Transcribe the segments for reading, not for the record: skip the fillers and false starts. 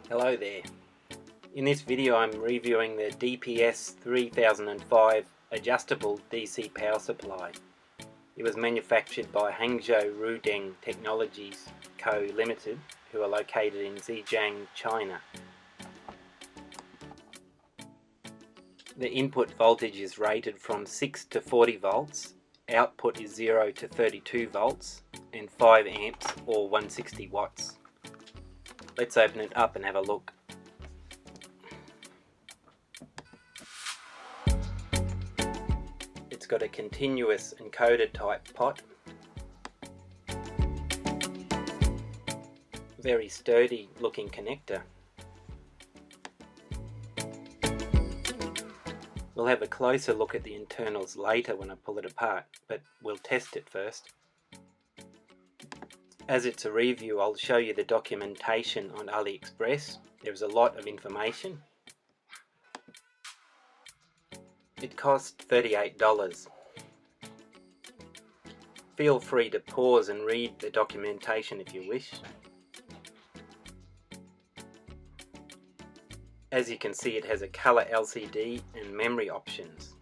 Hello there. In this video I'm reviewing the DPS3005 adjustable DC power supply. It was manufactured by Hangzhou Rudeng Technologies Co. Limited, who are located in Zhejiang, China. The input voltage is rated from 6 to 40 volts, output is 0 to 32 volts, and 5 amps or 160 watts. Let's open it up and have a look. It's got a continuous encoder type pot. Very sturdy looking connector. We'll have a closer look at the internals later when I pull it apart, but we'll test it first. As it's a review, I'll show you the documentation on AliExpress. There's a lot of information. It cost $38. Feel free to pause and read the documentation if you wish. As you can see, it has a color LCD and memory options.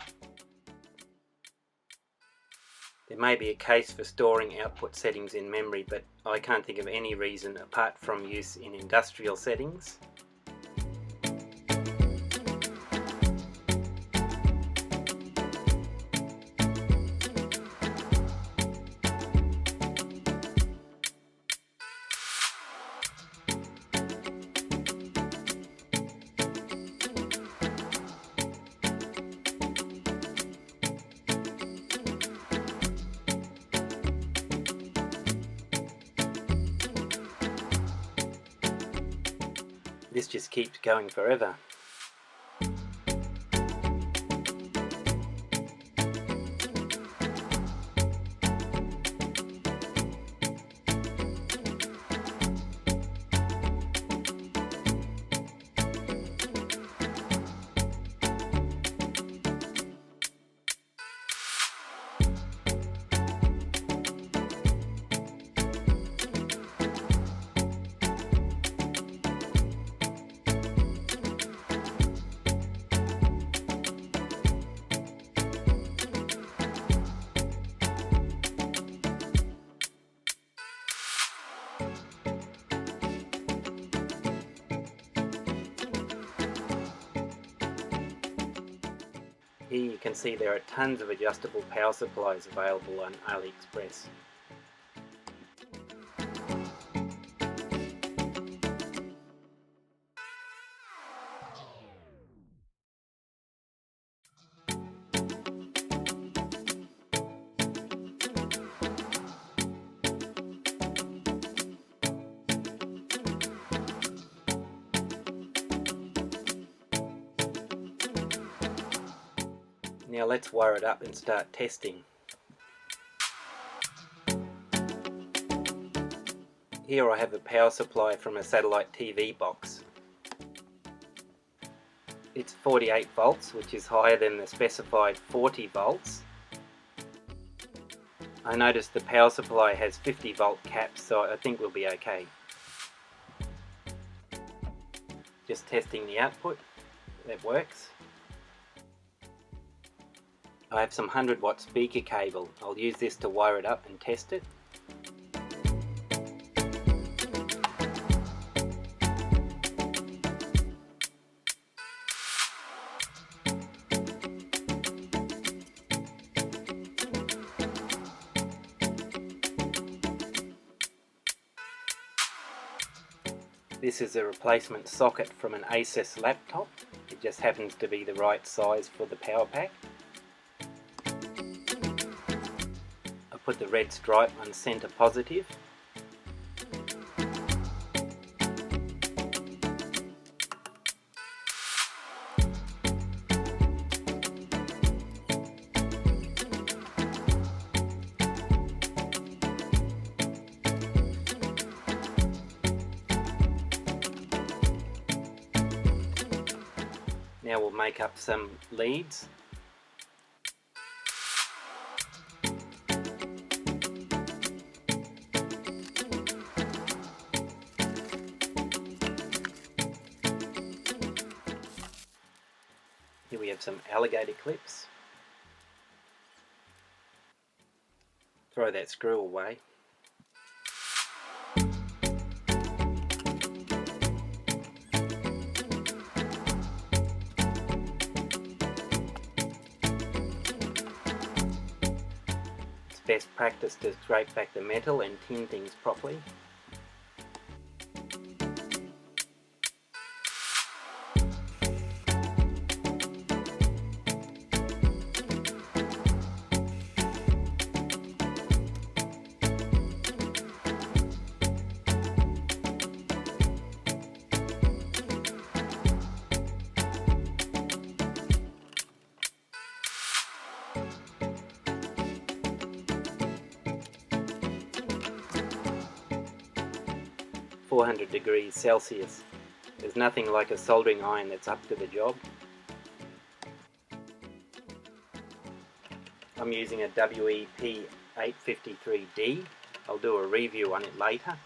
There may be a case for storing output settings in memory, but I can't think of any reason apart from use in industrial settings. This just keeps going forever. Here you can see there are tons of adjustable power supplies available on AliExpress. Now let's wire it up and start testing. Here I have a power supply from a satellite TV box. It's 48 volts, which is higher than the specified 40 volts. I noticed the power supply has 50 volt caps, so I think we'll be okay. Just testing the output. That works. I have some 100 watt speaker cable. I'll use this to wire it up and test it. This is a replacement socket from an Asus laptop. It just happens to be the right size for the power pack. Put the red stripe on center positive. Now we'll make up some leads. have some alligator clips. Throw that screw away. It's best practice to scrape back the metal and tin things properly. (400°C). There's nothing like a soldering iron that's up to the job. I'm using a WEP853D. I'll do a review on it later.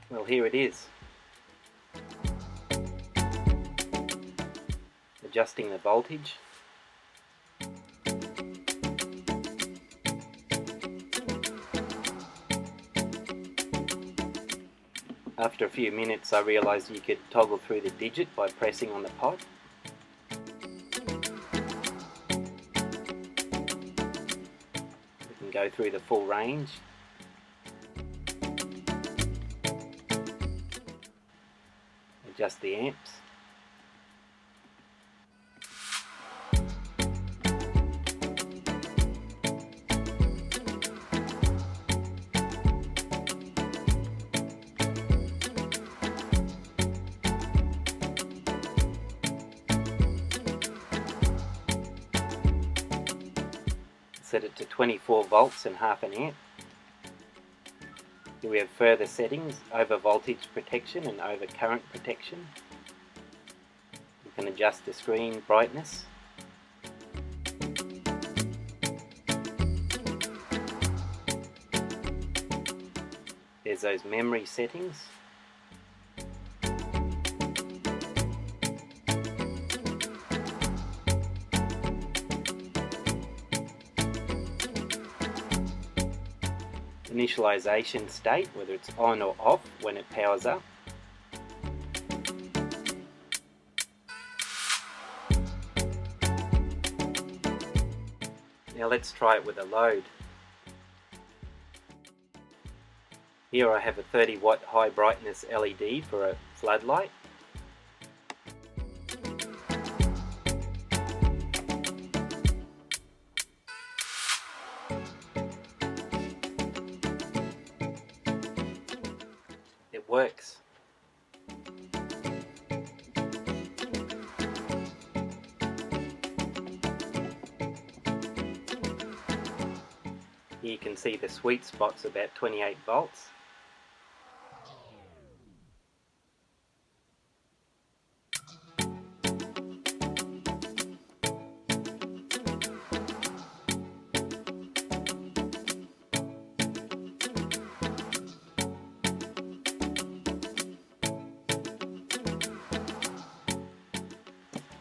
Well, here it is. Adjusting the voltage. After a few minutes I realised you could toggle through the digit by pressing on the pot. You can go through the full range. Adjust the amps. Set it to 24 volts and half an amp. Here we have further settings: over voltage protection and over current protection. You can adjust the screen brightness. There's those memory settings. Initialization state, whether it's on or off when it powers up. Now let's try it with a load. Here I have a 30 watt high brightness LED for a floodlight. It works. Here you can see the sweet spot's about 28 volts.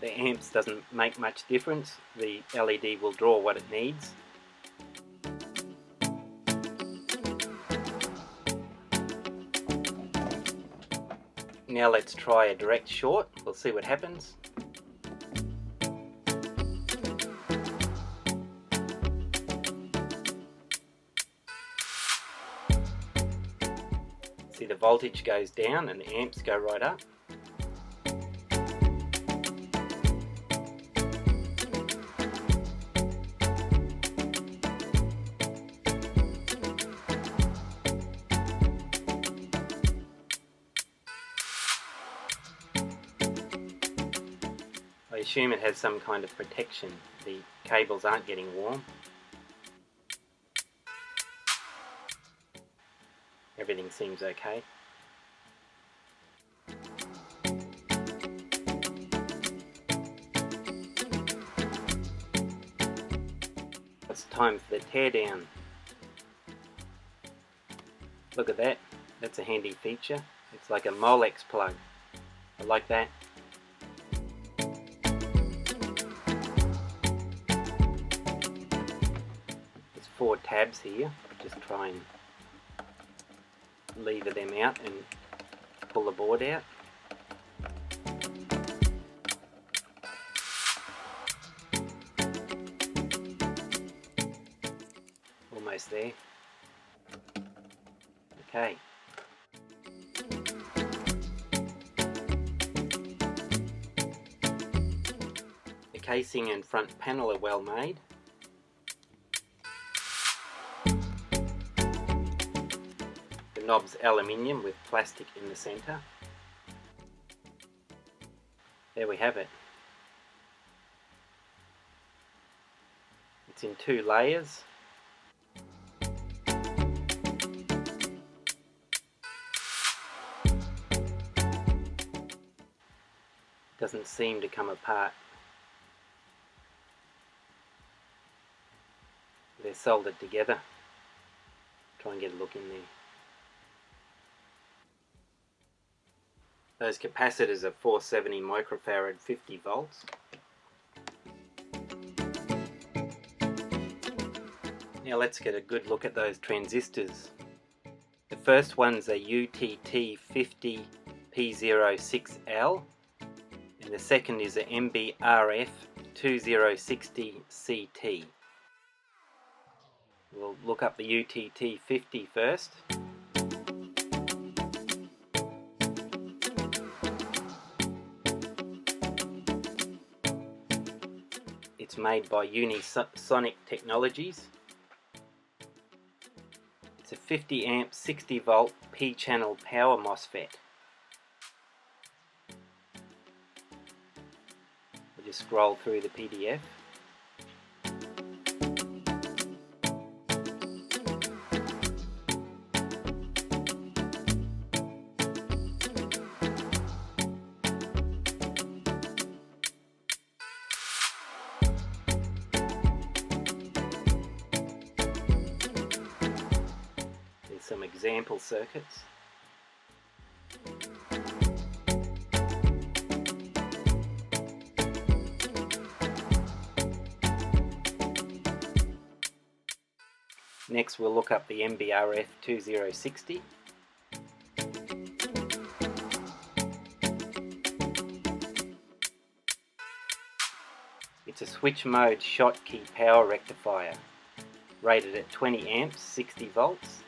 The amps doesn't make much difference, the LED will draw what it needs. Now let's try a direct short, we'll see what happens. the voltage goes down and the amps go right up. I assume it has some kind of protection. The cables aren't getting warm. Everything seems okay. It's time for the teardown. Look at that. That's a handy feature. It's like a Molex plug. I like that. There's 4 tabs here. Just try and lever them out and pull the board out. Almost there. Okay. The casing and front panel are well made. The knob's aluminium with plastic in the centre. There we have it. It's in 2 layers. Doesn't seem to come apart. They're soldered together. Try and get a look in there. Those capacitors are 470 microfarad, 50 volts. Now let's get a good look at those transistors. The first one's a UTT50P06L, and the second is a MBRF2060CT. We'll look up the UTT50 first. It's made by Unisonic Technologies. It's a 50 amp 60 volt P-channel power MOSFET. We'll just scroll through the PDF. Some example circuits. Next we'll look up the MBRF 2060. It's a switch mode Schottky power rectifier, rated at 20 amps, 60 volts.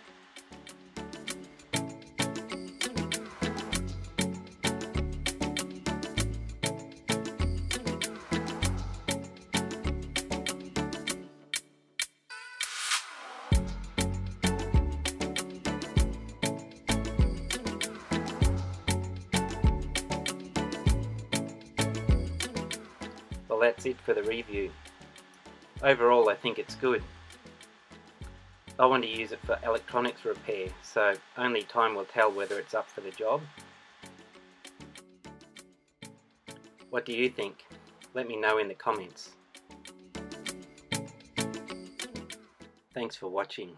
Well, that's it for the review. Overall, I think it's good. I want to use it for electronics repair, so only time will tell whether it's up for the job. What do you think? Let me know in the comments. Thanks for watching.